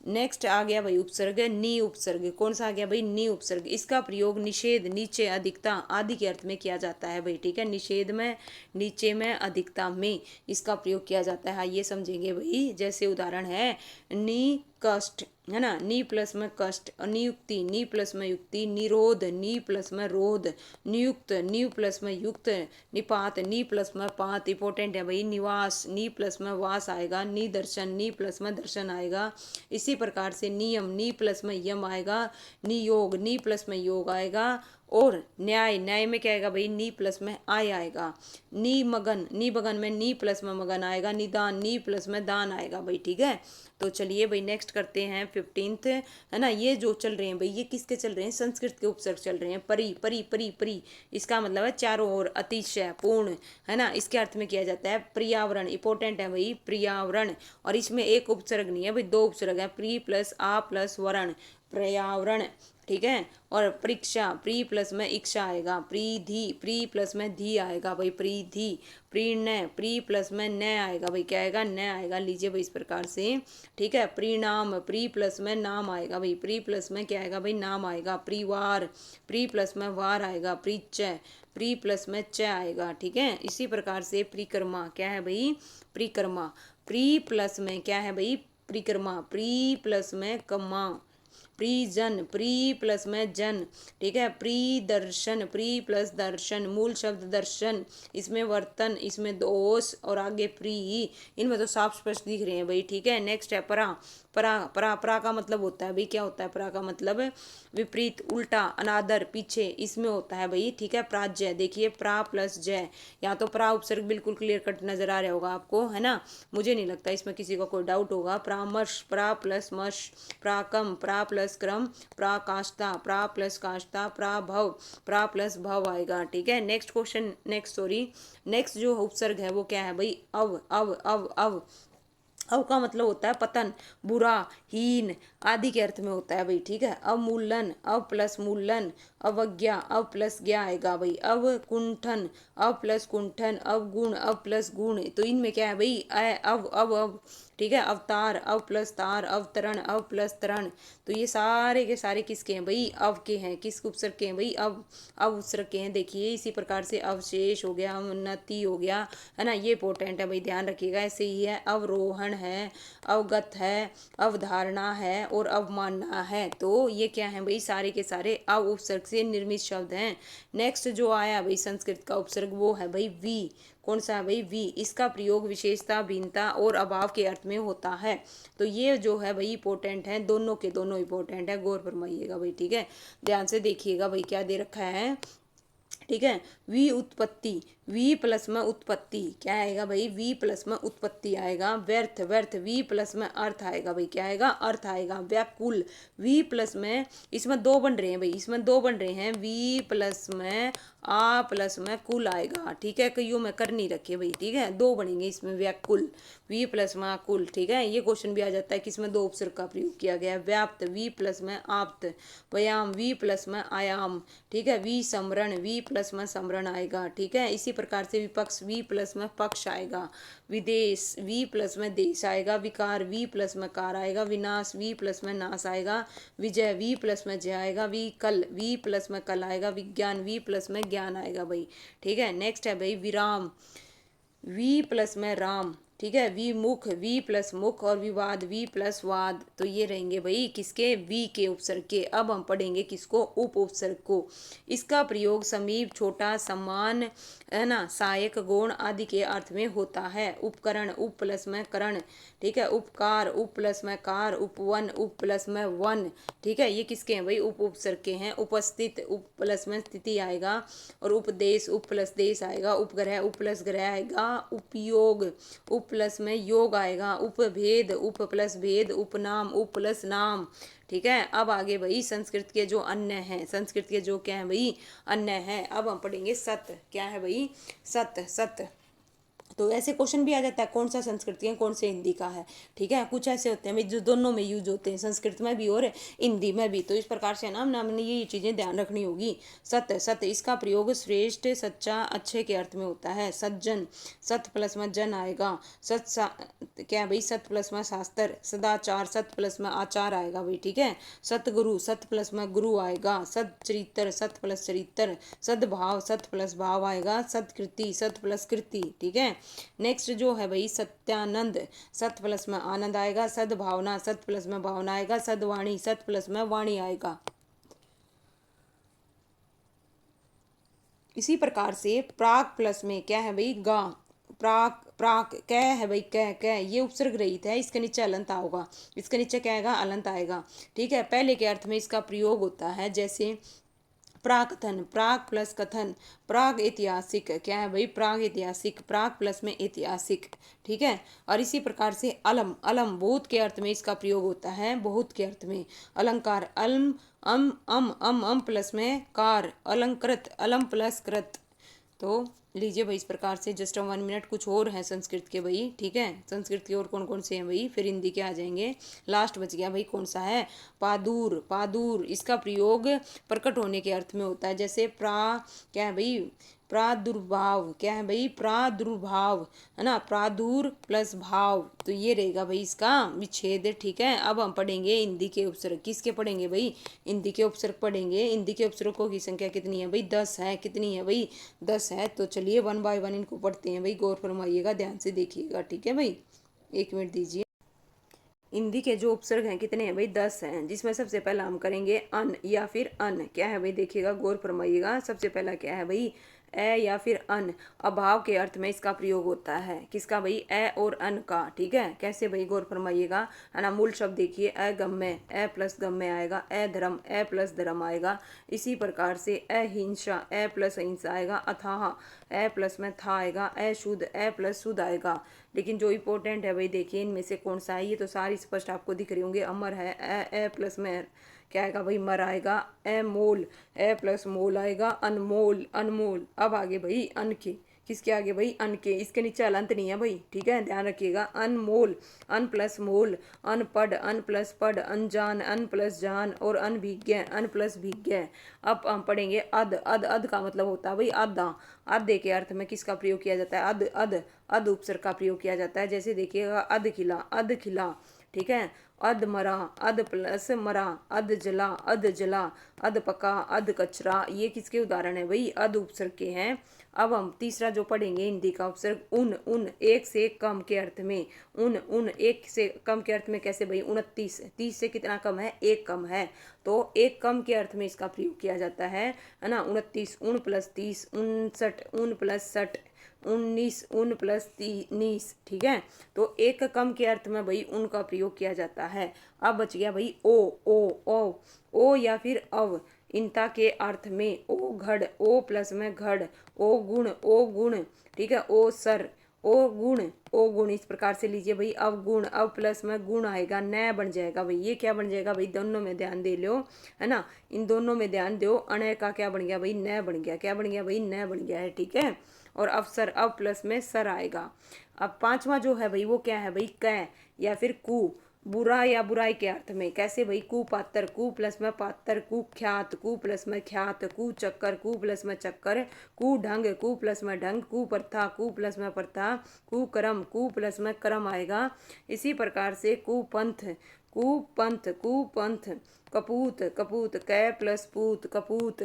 नेक्स्ट आ गया भाई उपसर्ग, नी उपसर्ग। कौन सा आ गया भाई, नी उपसर्ग। इसका प्रयोग निषेध, नीचे, अधिकता आदि के अर्थ में किया जाता है भाई। ठीक है, निषेध में, नीचे में, अधिकता में इसका प्रयोग किया जाता है। ये समझेंगे भाई, जैसे उदाहरण है, नी कष्ट, है ना, नी प्लस में कष्ट। नियुक्ति, नी प्लस में युक्ति। निरोध, नी प्लस में रोध। नियुक्त, नी प्लस में युक्त। निपात, नी प्लस में पात, इंपॉर्टेंट है भाई। निवास, नी प्लस में वास आएगा। निदर्शन, नी प्लस में दर्शन आएगा। इसी प्रकार से नियम, नी प्लस में यम आएगा। नियोग, नी प्लस में योग आएगा। और न्याय, न्याय में क्या आएगा भाई, नी प्लस में आय आएगा। निमगन, निबगन में नी प्लस में मगन आएगा। निदान, नी प्लस में दान आएगा भाई। ठीक है, तो चलिए भाई नेक्स्ट करते हैं 15th, है ना। ये जो चल रहे हैं भाई, ये किसके चल रहे हैं, संस्कृत के उपसर्ग चल रहे हैं। परी, परी, परी, परी, इसका मतलब है चारों ओर, अतिशय, पूर्ण, है ना। इसके अर्थ में किया जाता है। पर्यावरण, इंपॉर्टेंट है भाई, पर्यावरण। और इसमें एक उपसर्ग नहीं है भाई, दो उपसर्ग है, प्री प्लस आ प्लस वरण, पर्यावरण। ठीक है, और परीक्षा, प्री प्लस में इक्षा आएगा। प्रीधि, प्री प्लस में धी आएगा भाई, प्रीधि। प्रीणय, प्री प्लस में न आएगा भाई, क्या आएगा, न आएगा। लीजिए भाई इस प्रकार से। ठीक है, प्रीणाम, प्री प्लस में नाम आएगा भाई, प्री प्लस में क्या आएगा भाई, नाम आएगा। प्रीवार, प्री प्लस में वार आएगा। प्रीचय, प्री प्लस में च आएगा। ठीक है, इसी प्रकार से परिक्रमा, क्या है भाई, परिक्रमा। प्री प्लस में क्या है भाई, परिक्रमा। प्री प्लस में कमा, प्रिजन, प्री प्लस में जन, ठीक है। प्रिदर्शन, प्री प्लस दर्शन, मूल शब्द दर्शन, इसमें वर्तन, इसमें दोष और आगे प्री, इनमें तो साफ स्पष्ट दिख रहे हैं भाई, ठीक है। नेक्स्ट है परा। परा परा परा का मतलब होता है भाई, क्या होता है परा का मतलब? विपरीत, उल्टा, अनादर, पीछे, इसमें होता है भाई, ठीक है। प्राज्य, देखिए प्रा प्लस जय, यहाँ तो प्रा उपसर्ग बिल्कुल क्लियर कट नजर आ रहा होगा आपको, है ना। मुझे नहीं लगता इसमें किसी को कोई डाउट होगा। परामर्श, प्रा प्लस मश, प्राकम, प्रा प्लस क्रम, प्राकाष्ठा, प्रा प्लस काष्ठा, प्राभव, प्रा प्लस भव आएगा, ठीक है। नेक्स्ट क्वेश्चन, नेक्स्ट जो उपसर्ग है वो क्या है भाई? अव। अव का मतलब होता है पतन, बुरा, हीन आदि के अर्थ में होता है भाई, ठीक है। अवमूलन, अव प्लस मूलन, अवज्ञा, अव प्लस ज्ञा आएगा भाई। अवकुंठन, अव प्लस कुंठन, अवगुण, अव प्लस गुण, तो इनमें क्या है भाई? अव, ठीक है। अवतार, अव प्लस तार, अवतरण, अव प्लस तरण, तो ये सारे के सारे किसके हैं भाई? अव के हैं। किस उपसर्ग के हैं भाई? अव उपसर्ग के हैं। देखिए इसी प्रकार से अवशेष हो गया, उन्नति हो गया, है ना, ये इंपॉर्टेंट है भाई, ध्यान रखिएगा। ऐसे ही है अवरोहण है, अवगत है, अवधारणा है और अवमानना है, तो ये क्या है भाई? सारे के सारे अव उपसर्ग से निर्मित शब्द हैं। नेक्स्ट जो आया भाई संस्कृत का उपसर्ग वो है भाई वी। कौन सा है भाई? वी। इसका प्रयोग विशेषता, भिन्नता और अभाव के अर्थ में होता है, तो ये जो है भाई इंपॉर्टेंट है, दोनों के दोनों इंपॉर्टेंट है, गौर फरमाइएगा भाई, ठीक है। ध्यान से देखिएगा भाई क्या दे रखा है, ठीक है। वी उत्पत्ति, वी प्लस में उत्पत्ति क्या आएगा भाई? वी प्लस में उत्पत्ति आएगा। व्यर्थ, व्यर्थ, वी प्लस में अर्थ आएगा भाई, क्या आएगा? अर्थ आएगा। व्याकुल, वी प्लस में, इसमें दो बन रहे हैं भाई, इसमें दो बन रहे हैं, वी प्लस में आ प्लस में कुल आएगा, ठीक है। कईयों में कर नहीं रखे भाई, ठीक है, दो बनेंगे इसमें, व्याकुल, वी प्लस में कुल, ठीक है। ये क्वेश्चन भी आ जाता है कि इसमें दो उपसर्ग का प्रयोग किया गया है। व्याप्त, वी प्लस में आप्त, व्यायाम, वी प्लस में आयाम, ठीक है। वी समरण, वी प्लस में समरण आएगा, ठीक है। इसी प्रकार से विपक्ष, वी प्लस में पक्ष आएगा। विदेश, वी प्लस में देश आएगा। विकार, वी प्लस में कार आएगा। विनाश, वी प्लस में नाश आएगा। विजय, वी प्लस में जय आएगा। विकल, वी प्लस में कल आएगा। विज्ञान, वी प्लस में ज्ञान आएगा भाई, ठीक है। नेक्स्ट है भाई विराम, वी प्लस में राम, ठीक है। विमुख, वी प्लस मुख और विवाद, वी प्लस वाद, तो ये रहेंगे भाई किसके? वी के उपसर्ग के। अब हम पढ़ेंगे किसको? उप उपसर्ग को। इसका प्रयोग समीप, छोटा, सम्मान, है ना, सहायक, गौण आदि के अर्थ में होता है। उपकरण, उप प्लस में करण, ठीक है। उपकार, उप प्लस में कार। उपवन, उप प्लस में वन, ठीक है। ये किसके हैं भाई? उप उपसर्ग के हैं। उपस्थित, उप प्लस में स्थिति आएगा और उपदेश, उप प्लस देश आएगा। उपग्रह, उप प्लस ग्रह आएगा। उपयोग, उप प्लस में योग आएगा। उपभेद, उप प्लस भेद। उपनाम, उप प्लस नाम, ठीक है। अब आगे भाई संस्कृत के जो अन्य हैं, संस्कृत के जो क्या है भाई? अन्य हैं। अब हम पढ़ेंगे सत, क्या है भाई? सत, सत, तो ऐसे क्वेश्चन भी आ जाता है कौन सा संस्कृत है कौन से हिंदी का है, ठीक है। कुछ ऐसे होते हैं भाई जो दोनों में यूज होते हैं, संस्कृत में भी और हिंदी में भी, तो इस प्रकार से ना हमने ये चीज़ें ध्यान रखनी होगी। सत्य, सत्य, इसका प्रयोग श्रेष्ठ, सच्चा, अच्छे के अर्थ में होता है। सज्जन, सत प्लस में जन आएगा। क्या है भाई? सत प्लस में शास्त्र। सदाचार, सत प्लस में आचार आएगा भाई, ठीक है। सतगुरु, सत प्लस में गुरु आएगा। सदचरित्र, सत प्लस चरित्र। सद्भाव, सत प्लस भाव आएगा। सत्कृति, सत प्लस कृति, ठीक है। नेक्स्ट जो है भाई सत्यानंद, सत प्लस में आनंद आएगा। सद्भावना, सत प्लस में भावना आएगा। सद्वाणी, सत प्लस में वाणी आएगा। इसी प्रकार से प्राक प्लस में क्या है भाई? गा, प्राक, प्राक, कै है भाई, कै, कै, ये उपसर्ग रहित है, इसके नीचे अलंत होगा, इसके नीचे क्या आएगा? अलंत आएगा, ठीक है। पहले के अर्थ में इसका प्रयोग होता है, जैसे प्राकथन, प्राग प्लस कथन। प्राग ऐतिहासिक, क्या है भाई? प्राग ऐतिहासिक। प्राग प्लस में ऐतिहासिक, ठीक है। और इसी प्रकार से अलम, अलम बहुत के अर्थ में इसका प्रयोग होता है, बहुत के अर्थ में। अलंकार, अलम, अम प्लस में कार। अलंकृत, अलम प्लस कृत, तो लीजिए भाई इस प्रकार से जस्ट 1 मिनट कुछ और है संस्कृत के भाई, ठीक है। संस्कृत के और कौन कौन से हैं भाई? फिर हिंदी के आ जाएंगे। लास्ट बच गया भाई कौन सा है? पादूर, पादूर, इसका प्रयोग प्रकट होने के अर्थ में होता है, जैसे क्या है भाई? प्रादुर्भाव, क्या है भाई? प्रादुर्भाव, है ना। प्रादुर प्लस भाव, तो ये रहेगा भाई इसका विच्छेद, ठीक है। अब हम पढ़ेंगे हिंदी के उपसर्ग। किसके पढ़ेंगे भाई? हिंदी के उपसर्ग पढ़ेंगे। हिंदी के उपसर्गों की संख्या कितनी है भाई? 10 है। कितनी है भाई? 10 है। तो चलिए 1 बाय 1 इनको पढ़ते हैं भाई, गौर फरमाइएगा, ध्यान से देखिएगा, ठीक है भाई। 1 मिनट दीजिए। हिंदी के जो उपसर्ग हैं कितने हैं भाई 10 हैं, जिसमें सबसे पहला हम करेंगे अन या फिर अन। क्या है भाई देखिएगा, गौर फरमाइएगा। सबसे पहला क्या है भाई ए या फिर अन। अभाव के अर्थ में इसका प्रयोग होता है, किसका भाई ए और अन का। ठीक है, कैसे भाई गौर फरमाइएगा, है ना। मूल शब्द देखिए अगम्य, ए प्लस गम्य आएगा, ए धर्म, ए प्लस धर्म आएगा। इसी प्रकार से अहिंसा, ए प्लस अहिंसा आएगा। अथाह, ए प्लस में था आएगा। अशुद्ध, ए प्लस शुद्ध आएगा। लेकिन जो इंपॉर्टेंट है भाई देखिए इनमें से कौन सा है, ये तो सारी स्पष्ट आपको दिख रही होंगे। अमर है, ए प्लस में क्या आएगा भाई मर आएगा। ए मोल, ए प्लस मोल आएगा। अनमोल, अनमोल। अब आगे भाई अन के, किसके आगे भाई अन के, इसके नीचे अलंत नहीं है भाई। ठीक है, ध्यान रखिएगा। अनमोल, अन प्लस मोल। अनपढ़, अन प्लस पढ़। अनजान, अन प्लस जान। और अनभिज्ञ, अन प्लस भिज्ञ। अब हम पढ़ेंगे अध। अध, अध का मतलब होता है भाई आधा। आधे के अर्थ में किसका प्रयोग किया जाता है, अध, अध। अध उपसर्ग का प्रयोग किया जाता है। जैसे देखिएगा अध खिला, अध खिला। ठीक है, अध मरा, अध प्लस मरा। अध जला, अध जला। अध पका, अध कचरा। ये किसके उदाहरण है भाई, अध उपसर्ग के हैं। अब हम तीसरा जो पढ़ेंगे हिंदी का उपसर्ग उन। उन एक से कम के अर्थ में। उन, उन एक से कम के अर्थ में कैसे भाई 29। 30 से कितना कम है, एक कम है, तो एक कम के अर्थ में इसका प्रयोग किया जाता है ना। 29, उन प्लस 30। 59, उन प्लस 60। 19, उन प्लस 19। ठीक है, तो एक कम के अर्थ में भाई उनका प्रयोग किया जाता है। अब बच गया भाई ओ। ओ, ओ या फिर अव। इनता के अर्थ में ओ घड़, ओ प्लस में घड़। ओ गुण, ओ गुण। ठीक है, ओ सर, ओ गुण, ओ गुण। इस प्रकार से लीजिए भाई अवगुण। अब प्लस में गुण आएगा, न बन जाएगा भाई। ये क्या बन जाएगा भाई, दोनों में ध्यान दे लो, है ना। इन दोनों में ध्यान दो। अण का क्या बन गया भाई, न बन गया। क्या बन गया भाई, न बन गया है। ठीक है, और अवसर, अब प्लस में सर आएगा। अब पांचवा जो है भाई वो क्या है भाई, कै या फिर कु। बुरा या बुराई के अर्थ में, कैसे भाई कुपात्र, कु प्लस में पात्र। कुख्यात, कु प्लस में ख्यात। कुचक्कर, कु प्लस में चक्कर। कुढंग, कु प्लस में ढंग। कुप्रथा, कु प्लस में प्रथा। कुकर्म, कु प्लस में कर्म आएगा। इसी प्रकार से कुपंथ, कुपंथ, कुपंथ। कपूत, कपूत, कै प्लस पूत, कपूत,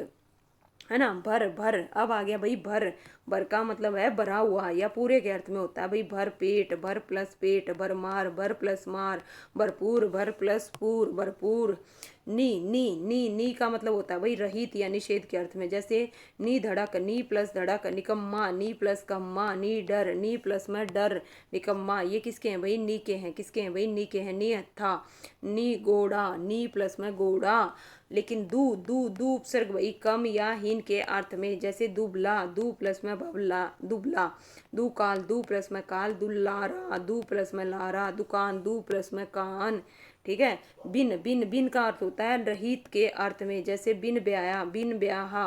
है ना। भर, भर। अब आ गया भाई भर। भर का मतलब है भरा हुआ या पूरे के अर्थ में होता है भाई। भर पेट, भर प्लस पेट। भर मार, भर प्लस मार। भरपूर, भर प्लस पूर, भरपूर। नी का मतलब होता है भाई रहित या निषेध के अर्थ में। जैसे नी धड़क, नी प्लस धड़क। निकम्मा, नी प्लस कम्मा। नी डर, नी प्लस में डर। निकम्मा। ये किसके हैं भाई, नी के हैं। किसके हैं भाई, नी के हैं। नी हत्था, नी घोड़ा। नी प्लस में घोड़ा। लेकिन दू उपसर्ग भाई कम या हीन के अर्थ में। जैसे दुबला, दू प्लस में बबला, दुबला। दुकाल, दू प्लस में काल। दुल्लारा, दू प्लस में लारा। दुकान, दू प्लस में कान। ठीक है, बिन, बिन, बिन का अर्थ होता है रहित के अर्थ में। जैसे बिन ब्याया, बिन ब्याहा।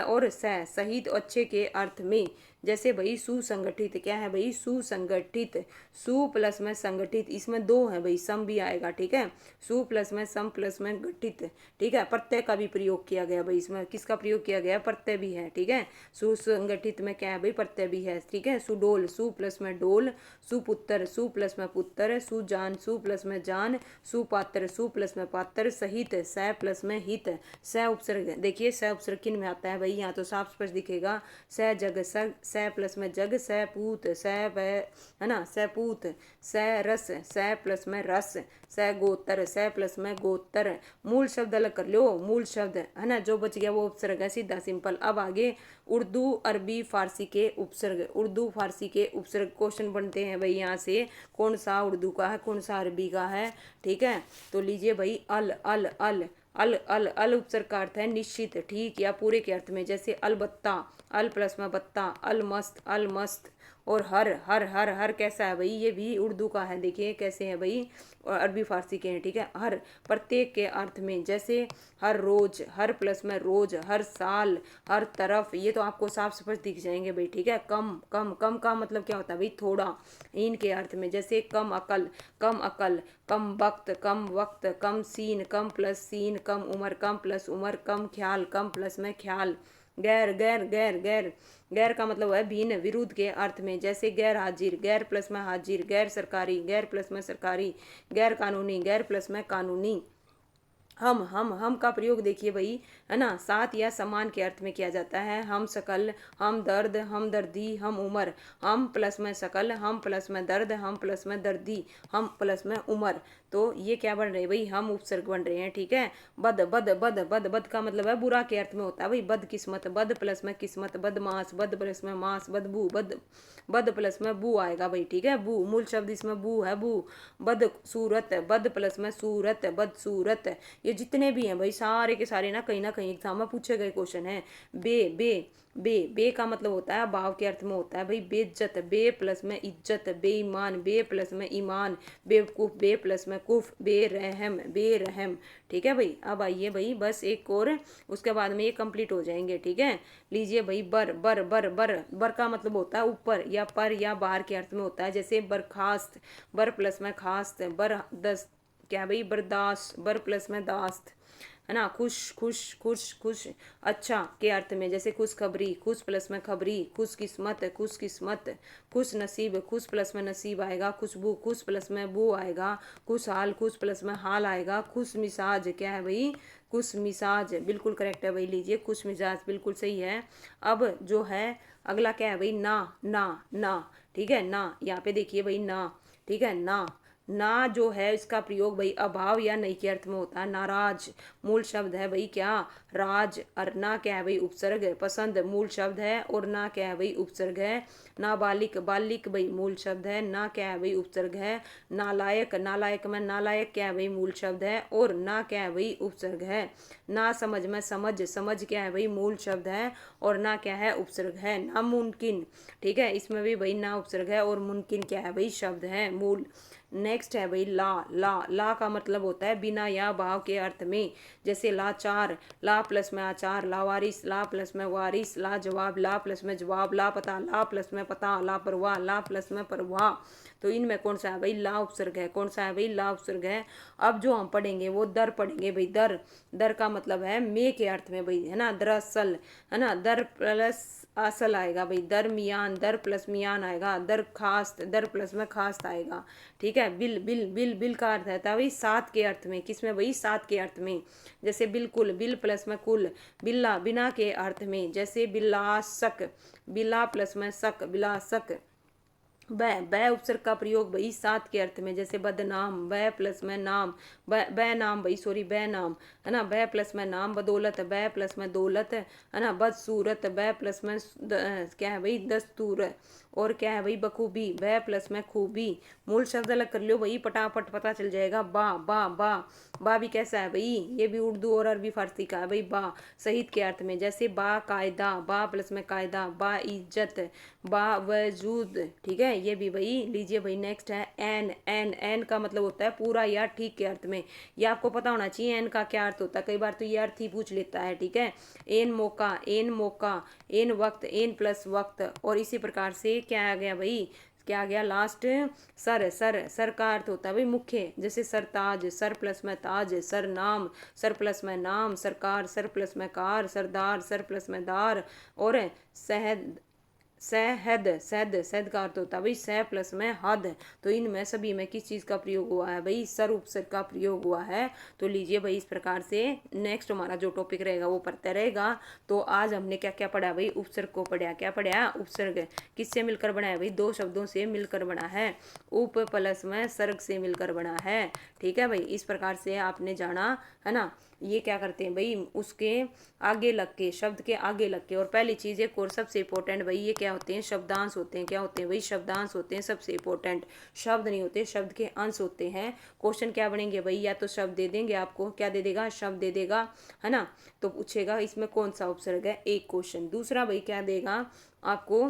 और सहित अच्छे के अर्थ में। जैसे भाई सुसंगठित, क्या है भाई सुसंगठित। सु प्लस में संगठित, इसमें दो है भाई, सम भी आएगा। ठीक है, सु प्लस में सम प्लस में गठित। ठीक है, प्रत्यय का भी प्रयोग किया गया भाई। इसमें किसका प्रयोग किया गया, प्रत्यय भी है। ठीक है, सुसंगठित में क्या है भाई, प्रत्यय भी है। ठीक है, सुडोल, सु प्लस में डोल। सुपुत्र, सु प्लस में पुत्र। सुजान, सु प्लस में जान। सुपात्र, सु प्लस में पात्र। सहित, स प्लस में हित। स उपसर्ग देखिए, स उपसर्ग किन में आता है भाई, यहाँ तो साफ स्पष्ट दिखेगा। स जग, स प्लस में जग। स पूत, है ना, सपूत। स रस, स प्लस में रस। स गोत्र, स प्लस में गोत्र। मूल शब्द अलग कर लो, मूल शब्द, है ना। जो बच गया वो उपसर्ग है, सीधा सिंपल। अब आगे उर्दू, अरबी, फारसी के उपसर्ग। उर्दू फारसी के उपसर्ग क्वेश्चन बनते हैं भाई यहाँ से, कौन सा उर्दू का है, कौन सा अरबी का है। ठीक है, तो लीजिए भाई अल, अल, अल, अल, अल, अल उपसर्ग का अर्थ है निश्चित, ठीक या पूरे के अर्थ में। जैसे अलबत्ता, अल प्लस में बत्ता। अलमस्त, अलमस्त। और हर, हर, हर, हर कैसा है भाई, ये भी उर्दू का है। देखिए कैसे है भाई, और अरबी फारसी के हैं। ठीक है, हर प्रत्येक के अर्थ में। जैसे हर रोज, हर प्लस में रोज। हर साल, हर तरफ। ये तो आपको साफ स्पष्ट दिख जाएंगे भाई। ठीक है, कम, कम, कम का मतलब क्या होता है भाई, थोड़ा, इनके अर्थ में। जैसे कम अकल, कम अकल। कम वक्त, कम वक्त। कम सीन, कम प्लस सीन। कम उम्र, कम प्लस उम्र। कम ख्याल, कम प्लस में ख्याल। गैर, गैर, गैर, गैर। गैर का मतलब है भिन्न, विरुद्ध के अर्थ में। जैसे गैर हाजिर, गैर प्लस में हाजिर। गैर सरकारी, गैर प्लस में सरकारी। गैर कानूनी, गैर प्लस में कानूनी। हम का प्रयोग देखिए भाई, है ना, साथ या समान के अर्थ में किया जाता है। हम सकल, हम दर्द, हम दर्दी, हम उम्र। हम प्लस में सकल, हम प्लस में दर्द, हम प्लस में दर्दी, हम प्लस में उम्र। तो ये क्या बन रहे हैं भाई, हम उपसर्ग बन रहे हैं, ठीक है। बद बद बद बद बद का मतलब है बुरा के अर्थ में होता है भाई, बदकिस्मत, बद प्लस में किस्मत, बदमाश, बद प्लस में मास, बदबू, बद प्लस में बू आएगा भाई, ठीक है। बू मूल शब्द इसमें बू है, बू। बदसूरत, बद प्लस में सूरत, बदसूरत। ये जितने भी हैं भाई सारे के सारे ना कहीं एग्जाम में पूछे गए क्वेश्चन हैं। बे बे का मतलब होता है भाव के अर्थ में होता है भाई बेइज्जत, बे प्लस में इज्जत, बेईमान, बे प्लस में ईमान, बेवकूफ, बे प्लस में कुफ, बेरहम, बेरहम। ठीक है भाई, अब आइए भाई बस एक और, उसके बाद में ये कंप्लीट हो जाएंगे, ठीक है। लीजिए भाई बर बर बर बर बर का मतलब होता है ऊपर या पर या बाहर के अर्थ में होता है, जैसे बरखास्त, बर प्लस में खास्त, बर दस क्या भाई बर्दाश्त, बर प्लस में दास्त, है ना। खुश खुश खुश खुश अच्छा के अर्थ में, जैसे खुशखबरी, खुश प्लस में खबरी, खुश किस्मत, खुश किस्मत, खुश नसीब, खुश प्लस में नसीब आएगा, खुशबू, खुश प्लस में बू आएगा, खुशहाल, खुश प्लस में हाल आएगा, खुश मिजाज क्या है भाई, खुश मिजाज बिल्कुल करेक्ट है भाई, लीजिए खुश मिजाज बिल्कुल सही है। अब जो है अगला क्या है भाई, ना ना ना, ठीक है ना, यहाँ पे देखिए भाई ना, ठीक है ना। ना जो है इसका प्रयोग भाई अभाव या नहीं के अर्थ में होता है, नाराज मूल शब्द है भाई क्या, राज। और ना क्या है भाई उपसर्ग है, पसंद मूल शब्द है, और ना क्या है भाई उपसर्ग है। नाबालिक, बालिक भाई मूल शब्द है, ना क्या है भाई उपसर्ग है। नालायक, नालायक में नालायक क्या है भाई मूल शब्द है, और ना क्या है भाई उपसर्ग है। ना समझ में समझ, समझ क्या है भाई मूल शब्द है, और ना क्या है उपसर्ग है। नामुमकिन, ठीक है, इसमें भी भाई ना उपसर्ग है, और मुमकिन क्या है भाई शब्द है मूल। नेक्स्ट है भाई ला ला का मतलब होता है बिना या भाव के अर्थ में, जैसे लाचार, ला प्लस में आचार, लावारिस, ला प्लस में वारिस, ला जवाब, ला प्लस में जवाब, ला पता, ला प्लस में पता, ला परवाह, ला प्लस में परवाह। तो इनमें कौन सा है भाई ला उपसर्ग है, कौन सा है भाई ला उपसर्ग है। अब जो हम पढ़ेंगे वो दर पढ़ेंगे भाई, दर। दर का मतलब है मे के अर्थ में भाई, है ना, दरअसल, है ना, दर प्लस असल आएगा भाई, दरमियान, दर प्लस मियान आएगा, दरखास्त, दर प्लस में खास्त आएगा, ठीक है। बिल बिल बिल बिल का अर्थ है भाई साथ के अर्थ में, किसमें भाई साथ के अर्थ में, जैसे बिल्कुल, बिल प्लस में कुल। बिल्ला बिना के अर्थ में, जैसे बिलासक, बिला प्लस में सक, बिलासक। बै उपसर्ग का प्रयोग भाई सात के अर्थ में, जैसे बदनाम, बै प्लस में नाम, बै नाम भाई सॉरी बै नाम, है ना, बै प्लस में नाम। बदौलत, बै प्लस में दौलत, है ना। बदसूरत, बै प्लस में क्या है भाई दस्तूर, और क्या है भाई बखूबी, बै प्लस में खूबी। मूल शब्द अलग कर लो भाई फटाफट पता चल जाएगा। बा बा बा बा भी कैसा है भाई, ये भी उर्दू और अरबी फारसी का है भाई। बा शहीद के अर्थ में, जैसे बा कायदा, बा प्लस में कायदा, बा इज्जत, बावजूद, ठीक है। ये भी भाई लीजिए भाई नेक्स्ट है एन एन का मतलब होता है पूरा या ठीक के अर्थ में। ये आपको पता होना चाहिए एन का क्या अर्थ होता है, कई बार तो ये अर्थ ही पूछ लेता है, ठीक है। एन मौका, एन मौका, एन वक्त, एन प्लस वक्त, और इसी प्रकार से क्या आ गया भाई, क्या आ गया लास्ट, सर का अर्थ होता है भाई मुख्य, जैसे सरताज, सर प्लस में ताज, सर नाम, सर प्लस में नाम, सरकार, सर प्लस में कार, सरदार, सर प्लस में दार, और सहद, सहद, सहद का अर्थ होता है भाई सह प्लस में हद। तो इनमें सभी में किस चीज़ का प्रयोग हुआ है भाई, सर उपसर्ग का प्रयोग हुआ है। तो लीजिए भाई इस प्रकार से नेक्स्ट हमारा जो टॉपिक रहेगा वो पढ़ते रहेगा। तो आज हमने क्या क्या पढ़ा भाई, उपसर्ग को पढ़ा, क्या पढ़ा, उपसर्ग किससे मिलकर बना है भाई, दो शब्दों से मिलकर बना है, उप प्लस में सर्ग से मिलकर बना है, ठीक है भाई। इस प्रकार से आपने जाना, है ना। ये क्या करते हैं भाई, उसके आगे लग के, शब्द के आगे लग के। और पहली चीज़ एक और सबसे इंपॉर्टेंट भाई, ये क्या होते हैं, शब्दांश होते हैं। क्या होते हैं भाई, शब्दांश होते हैं सबसे इंपॉर्टेंट, शब्द नहीं होते, शब्द के अंश होते हैं। क्वेश्चन क्या बनेंगे भाई, या तो शब्द दे देंगे आपको, क्या दे देगा, शब्द दे देगा, है ना। तो पूछेगा इसमें कौन सा उपसर्ग है, एक क्वेश्चन। दूसरा भाई क्या देगा आपको,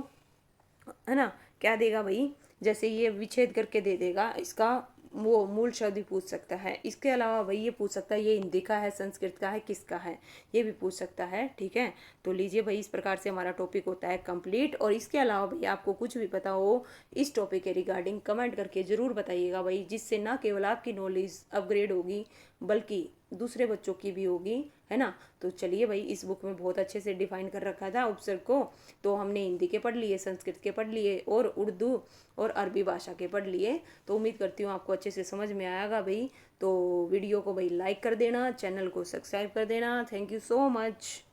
है ना, क्या देगा भाई, जैसे ये विच्छेद करके दे देगा, इसका वो मूल शब्द भी पूछ सकता है। इसके अलावा भाई ये पूछ सकता है ये हिंदी का है, संस्कृत का है, किसका है, ये भी पूछ सकता है, ठीक है। तो लीजिए भाई इस प्रकार से हमारा टॉपिक होता है कंप्लीट। और इसके अलावा भाई आपको कुछ भी पता हो इस टॉपिक के रिगार्डिंग कमेंट करके ज़रूर बताइएगा भाई, जिससे ना केवल आपकी नॉलेज अपग्रेड होगी बल्कि दूसरे बच्चों की भी होगी, है ना। तो चलिए भाई, इस बुक में बहुत अच्छे से डिफाइन कर रखा था उपसर्ग को। तो हमने हिंदी के पढ़ लिए, संस्कृत के पढ़ लिए, और उर्दू और अरबी भाषा के पढ़ लिए। तो उम्मीद करती हूँ आपको अच्छे से समझ में आएगा भाई। तो वीडियो को भाई लाइक कर देना, चैनल को सब्सक्राइब कर देना। Thank you so much.